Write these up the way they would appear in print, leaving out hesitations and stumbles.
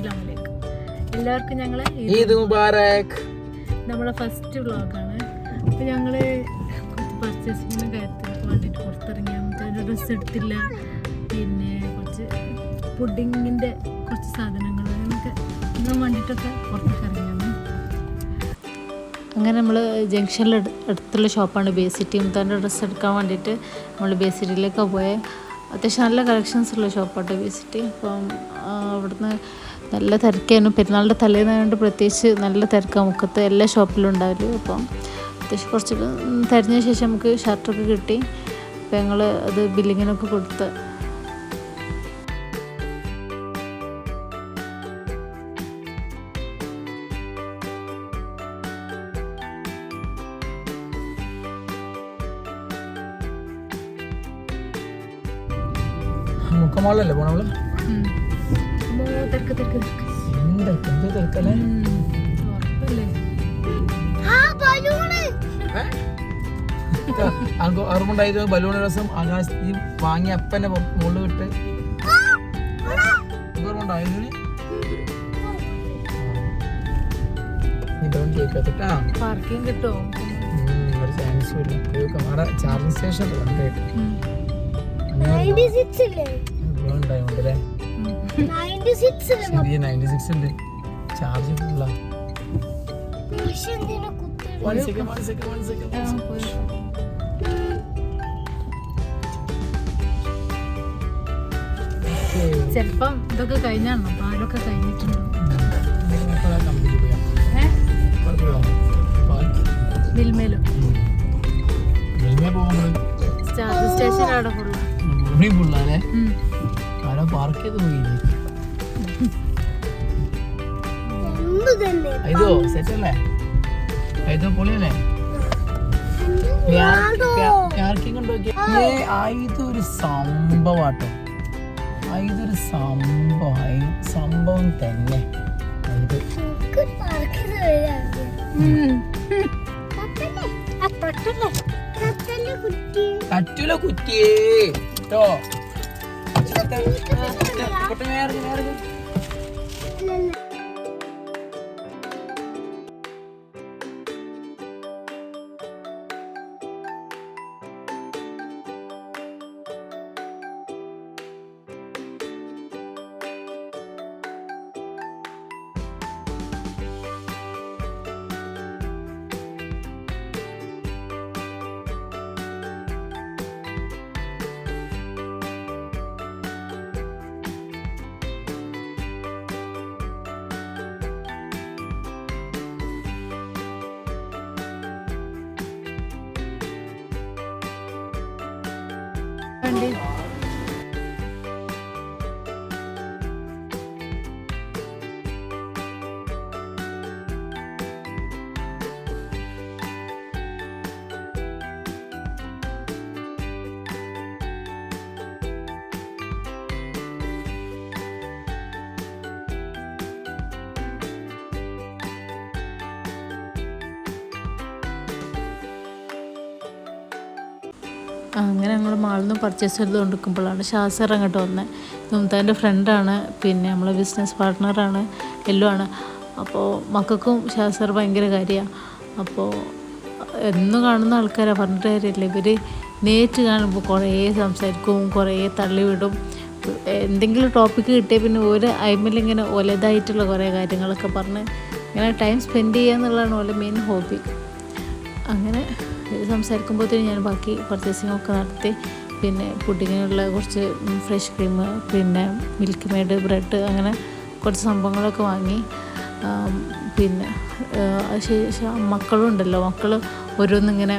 അസ്സലാമു അലൈക്കും. എല്ലാവർക്കും ഞങ്ങളെ ഈദ് മുബാറക്. നമ്മളെ ഫസ്റ്റ് വ്ളോഗാണ്. അപ്പോൾ ഞങ്ങൾ കുറച്ച് പർച്ചേസിങ്ങിന് കാര്യത്തിനൊക്കെ വേണ്ടിയിട്ട് പുറത്തിറങ്ങിയ ഡ്രസ്സ് എടുത്തില്ല, പിന്നെ കുറച്ച് പുഡിങ്ങിൻ്റെ കുറച്ച് സാധനങ്ങൾ അങ്ങനെയൊക്കെ ഇതിന് വേണ്ടിയിട്ടൊക്കെ പുറത്തേക്ക് ഇറങ്ങിയാണ്. അങ്ങനെ നമ്മൾ ജംഗ്ഷനിൽ അടുത്തുള്ള ഷോപ്പാണ് ബേസിറ്റി. മുത്താൻ്റെ ഡ്രസ്സ് എടുക്കാൻ വേണ്ടിയിട്ട് നമ്മൾ ബേസിറ്റിയിലേക്ക് പോയത്. അത്യാവശ്യം നല്ല കളക്ഷൻസ് ഉള്ള ഷോപ്പാണ് ബേസിറ്റി. അപ്പം അവിടുന്ന് നല്ല തിരക്കായിരുന്നു. പെരുന്നാളിൻ്റെ തലേന്നായതുകൊണ്ട് പ്രത്യേകിച്ച് നല്ല തിരക്കാണ് മുക്കത്ത് എല്ലാ ഷോപ്പിലും ഉണ്ടാവില്ല. അപ്പം അത്യാവശ്യം കുറച്ച് തിരഞ്ഞ ശേഷം നമുക്ക് ഷർട്ടൊക്കെ കിട്ടി. അപ്പം ഞങ്ങൾ അത് ബില്ലിങ്ങിനൊക്കെ കൊടുത്ത് മുക്കമാളല്ലേ പോണവള് ഓർമ്മണ്ടായത് ബലൂൺ രസം ആകാശത്തിൽ വാങ്ങി അപ്പനെ മുകളിൽ വിട്ട് ഓർമ്മണ്ടായത് പാർക്കിംഗ് കിട്ടുമോ? ഒരു ചാൻസും ഇല്ല. അവിടെ ചാർജിങ് സ്റ്റേഷൻ ഉണ്ടായോണ്ടല്ലേ 96 ഉണ്ട്. ചാർജ് ഫുള്ളാ. ചെലപ്പം ഇതൊക്കെ കഴിഞ്ഞാണോ? പാലൊക്കെ കഴിഞ്ഞിട്ടുണ്ടോ? മിൽമേലോ ചാർജ് സ്റ്റേഷൻ അവിടെ ഫുള്ളാല്ലേ. ആരോ പാർക്ക് ചെയ്ത് പോയില്ലേ? ഇതോ സെറ്റല്ലേ? ഇതോ പൊളിയല്ലേ? ഇതൊരു സംഭവാട്ടോ. ഇതൊരു സംഭവം തന്നെ. കറ്റുല കുറ്റിയേ കേട്ടോ. അങ്ങനെ ഞങ്ങൾ മാളിൽ നിന്ന് പർച്ചേസ് ചെയ്ത് കൊണ്ടിരിക്കുമ്പോഴാണ് ഷാസർ അങ്ങോട്ട് വന്നത്. മുംതാൻ്റെ ഫ്രണ്ടാണ്, പിന്നെ നമ്മളെ ബിസിനസ് പാർട്ട്ണറാണ്, എല്ലാം ആണ്. അപ്പോൾ മക്കൾക്കും ഷാസർ ഭയങ്കര കാര്യമാണ്. അപ്പോൾ എന്നും കാണുന്ന ആൾക്കാരാണ്, പറഞ്ഞിട്ട് കാര്യമില്ല. ഇവർ നേരിട്ട് കാണുമ്പോൾ കുറേ സംസാരിക്കും, കുറേ തള്ളി വിടും. എന്തെങ്കിലും ടോപ്പിക്ക് കിട്ടിയാൽ പിന്നെ ഒരു അയിമലിങ്ങനെ ഒലതായിട്ടുള്ള കുറേ കാര്യങ്ങളൊക്കെ പറഞ്ഞ് ഇങ്ങനെ ടൈം സ്പെൻഡ് ചെയ്യുക എന്നുള്ളതാണ് ഓലെ മെയിൻ ഹോബി. അങ്ങനെ സംസാരിക്കുമ്പോഴത്തേനും ഞാൻ ബാക്കി പർച്ചേസിംഗ് ഒക്കെ നടത്തി. പിന്നെ പുഡിങ്ങിനുള്ള കുറച്ച് ഫ്രഷ് ക്രീം, പിന്നെ മിൽക്ക് മെയ്ഡ്, ബ്രെഡ്, അങ്ങനെ കുറച്ച് സംഭവങ്ങളൊക്കെ വാങ്ങി. പിന്നെ ശേഷം മക്കളും ഉണ്ടല്ലോ, മക്കൾ ഓരോന്നിങ്ങനെ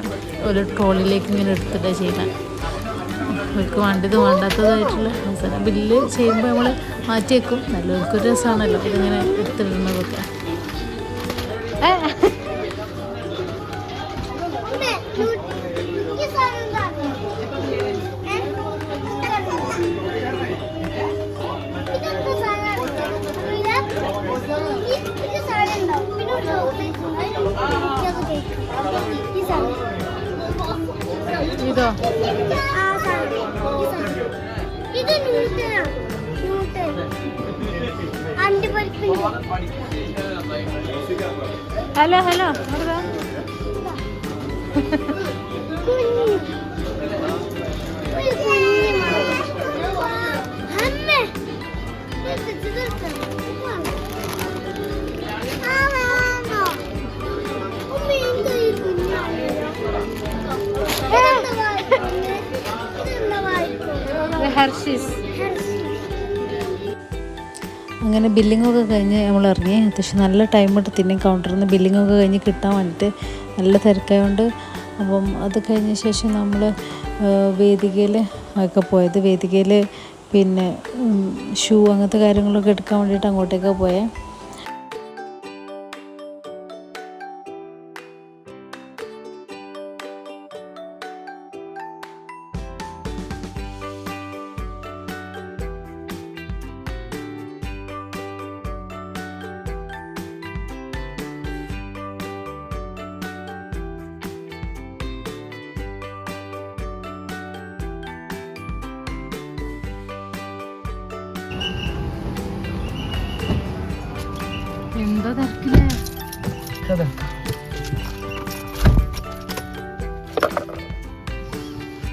ഒരു ട്രോളിലേക്ക് ഇങ്ങനെ എടുത്തിട്ടാണ് ചെയ്യുന്നത്. അവർക്ക് വേണ്ടത് വേണ്ടാത്തതായിട്ടുള്ള അവസാനം ബില്ല് ചെയ്യുമ്പോൾ നമ്മൾ മാറ്റി വെക്കും. നല്ലവർക്കൊരു രസമാണല്ലോ ഇതിങ്ങനെ എടുത്തിടുന്നതൊക്കെ. ഇതോ ഇത് ഹലോ ഹലോ ഹെർഷീസ്. അങ്ങനെ ബില്ലിങ്ങൊക്കെ കഴിഞ്ഞ് നമ്മൾ ഇറങ്ങി. അത്യാവശ്യം നല്ല ടൈം എടുത്തിന്നെ കൗണ്ടറിൽ നിന്ന് ബില്ലിങ്ങൊക്കെ കഴിഞ്ഞ് കിട്ടാൻ വേണ്ടിയിട്ട്. നല്ല തിരക്കായതുകൊണ്ട്. അപ്പം അത് കഴിഞ്ഞ ശേഷം നമ്മൾ വേദികയിൽ ഒക്കെ പോയത്. വേദികയിൽ പിന്നെ ഷൂ അങ്ങനത്തെ കാര്യങ്ങളൊക്കെ എടുക്കാൻ വേണ്ടിയിട്ട് അങ്ങോട്ടേക്ക് പോയേ. എന്താ തിരക്കില്ലേ?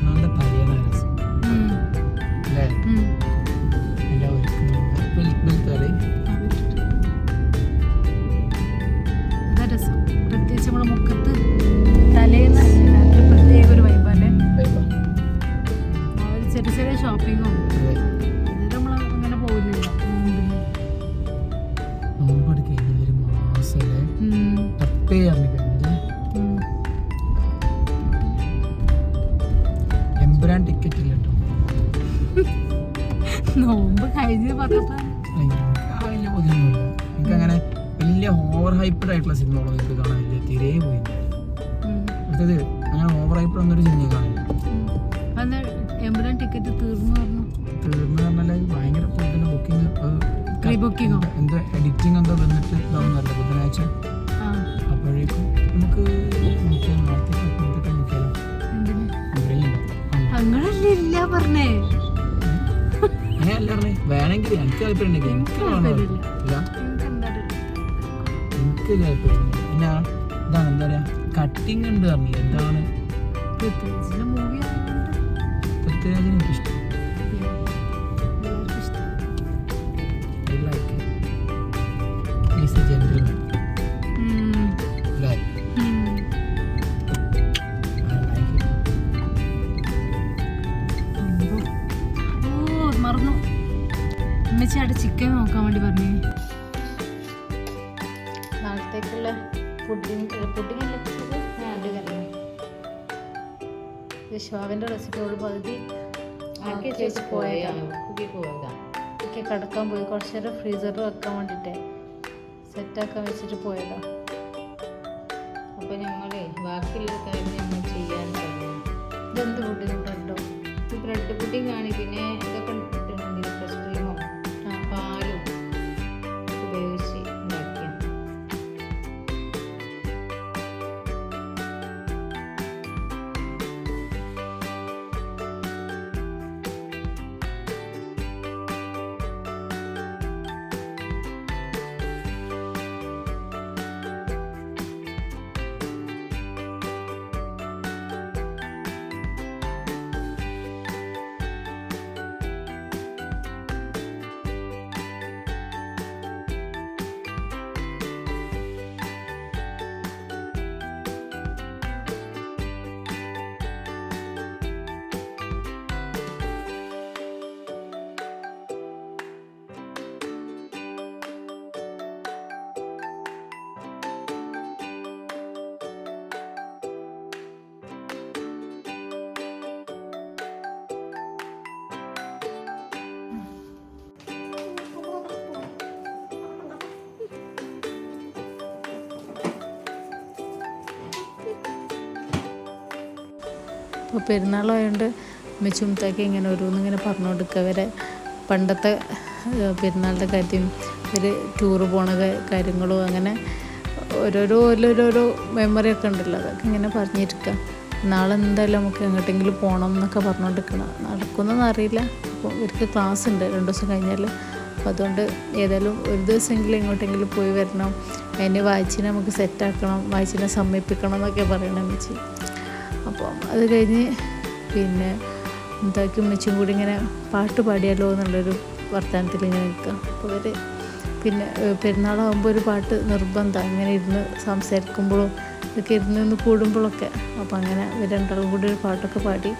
നല്ല തലയാണ് രസം അല്ലേ? അതാ രസം. പ്രത്യേകിച്ച് നമ്മളെ മുഖത്ത് തലേന്ന് രാത്രി പ്രത്യേക ഒരു വൈബല്ലേ. ഒരു ചെറിയ ചെറിയ ഷോപ്പിങ്ങും ഇത് നമ്മൾ അങ്ങനെ പോകില്ല. എമ്പുരാൻ ടിക്കറ്റ് ഇല്ല കേട്ടോ. നോമ്പ് കഴിഞ്ഞ് പറഞ്ഞപ്പോ വലിയ ബുദ്ധിമുട്ടില്ല. എനിക്കങ്ങനെ വലിയ ഓവർ ഹൈപ്പഡ് ആയിട്ടുള്ള സിനിമകളൊന്നും എനിക്ക് കാണാൻ വലിയ തീരെ പോയില്ല. അടുത്തത് അങ്ങനെ ഓവർ ഹൈപ്പഡ് ഒന്നൊരു സിനിമ കാണില്ല. എമ്പുരാൻ ടിക്കറ്റ് തീർന്നു പറഞ്ഞാൽ ഭയങ്കര ബുക്കിംഗ് എന്തോ എഡിറ്റിംഗ് എന്തോ വന്നിട്ട് ഇതാവുന്നല്ല ബുധനാഴ്ച. അപ്പോഴേക്കും നമുക്ക് അങ്ങനല്ലേ ഇല്ല പറഞ്ഞേ. അങ്ങനെയല്ല പറഞ്ഞേ. വേണമെങ്കിൽ എനിക്ക് താല്പര്യം ഉണ്ടെങ്കിൽ എനിക്ക് താല്പര്യം. പിന്നെ ഇതാണ് എന്താ പറയാ കട്ടിങ് ഉണ്ട് പറഞ്ഞില്ല. എന്താണ് പൃഥ്വിരാജിന് എനിക്കിഷ്ടം. ജെന്റിൽമാൻ അല്ലേ? മറന്നു. ഉമ്മച്ചിയുടെ ചിക്കൻ നോക്കാൻ വേണ്ടി പറഞ്ഞു. നാളത്തേക്കുള്ള വിശ്വാവിൻ്റെ റെസിപ്പിയോട് പകുതി കിടക്കാൻ പോയി. കുറച്ച് നേരം ഫ്രീസറിൽ വെക്കാൻ വേണ്ടിയിട്ട് സെറ്റാക്കാൻ വെച്ചിട്ട് പോയതാ. അപ്പൊ ഞങ്ങളെ ബാക്കിയുള്ള കാര്യം നമ്മൾ ചെയ്യാൻ പറഞ്ഞു. ഇതെന്ത് പുഡിങ്? ബ്രെഡോ? ബ്രെഡ് പുഡിങ് ആണ്. പിന്നെ ഇതൊക്കെ ഇട്ടിട്ടുണ്ടെങ്കിൽ ഫ്രഷ് ക്രീമോ പാലും ഉപയോഗിച്ച് ഉണ്ടാക്കിയ. അപ്പോൾ പെരുന്നാളായതുകൊണ്ട് മെച്ചുമുത്താക്കി ഇങ്ങനെ ഓരോന്നിങ്ങനെ പറഞ്ഞു കൊടുക്കുക. അവരെ പണ്ടത്തെ പെരുന്നാളിൻ്റെ കാര്യം, ഒരു ടൂറ് പോണ കാര്യങ്ങളും അങ്ങനെ ഓരോരോ മെമ്മറിയൊക്കെ ഉണ്ടല്ലോ. അതൊക്കെ ഇങ്ങനെ പറഞ്ഞിരിക്കുക. നാളെ എന്തായാലും നമുക്ക് എങ്ങോട്ടെങ്കിലും പോകണം എന്നൊക്കെ പറഞ്ഞുകൊണ്ടിരിക്കണം. നടക്കുമെന്നൊന്നും അറിയില്ല. അപ്പോൾ ഇവർക്ക് ക്ലാസ് ഉണ്ട് 2 ദിവസം കഴിഞ്ഞാൽ. അപ്പോൾ അതുകൊണ്ട് ഏതായാലും ഒരു ദിവസമെങ്കിലും എങ്ങോട്ടെങ്കിലും പോയി വരണം, അതിന് വായിച്ചിനെ നമുക്ക് സെറ്റാക്കണം, വായിച്ചിനെ സമ്മതിപ്പിക്കണം എന്നൊക്കെ പറയണം അമ്മച്ചി. അപ്പം അത് കഴിഞ്ഞ് പിന്നെ എന്താക്കി ഉമ്മച്ചും കൂടി ഇങ്ങനെ പാട്ട് പാടിയാലോ എന്നുള്ളൊരു വർത്തമാനത്തിൽ ഇങ്ങനെ നിൽക്കുക. അപ്പോൾ അവർ പിന്നെ പെരുന്നാളാകുമ്പോൾ ഒരു പാട്ട് നിർബന്ധമാണ്, ഇങ്ങനെ ഇരുന്ന് സംസാരിക്കുമ്പോഴും ഇതൊക്കെ ഇരുന്ന് കൂടുമ്പോഴൊക്കെ. അപ്പം അങ്ങനെ ഇവർ രണ്ടാളും കൂടി ഒരു പാട്ടൊക്കെ പാടി.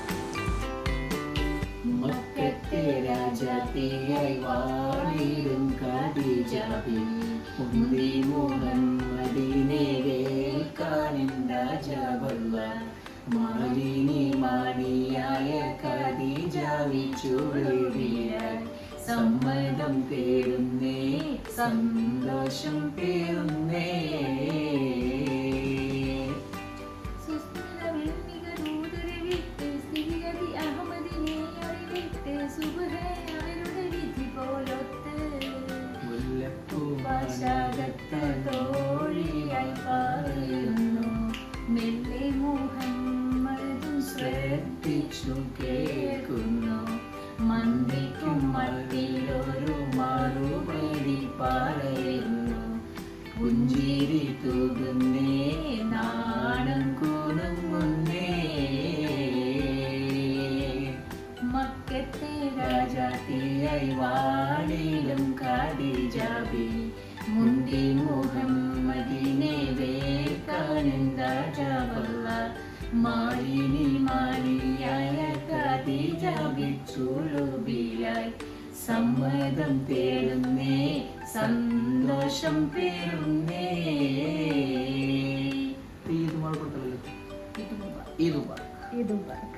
സമ്മതം തേടുന്നേ സന്തോഷം പേരുന്നേ തോഴിയായി പറയുന്നു മെല്ലെ മുഹമ്മദും ശ്രദ്ധിച്ചു കേൾക്കുന്നു മന്ദിക്കും മട്ടിലൊരു മറുപടി പറയുന്നു പുഞ്ചിരി തൂകുന്നേ നാണം കുണുങ്ങുന്നേ മക്കത്തെ രാജാത്തിയായി വാണിലും ഖദീജാബി മുന്തി മുഹമ്മദിനെ വേക്കാനെന്താ ജാബല്ല മാലിനി മാലിയായ ഖദീജാബി ചുളുബിലായി സമ്മതം തേടുന്നേ സന്തോഷം പേരുന്നേ. ഈദ് മുബാറക്.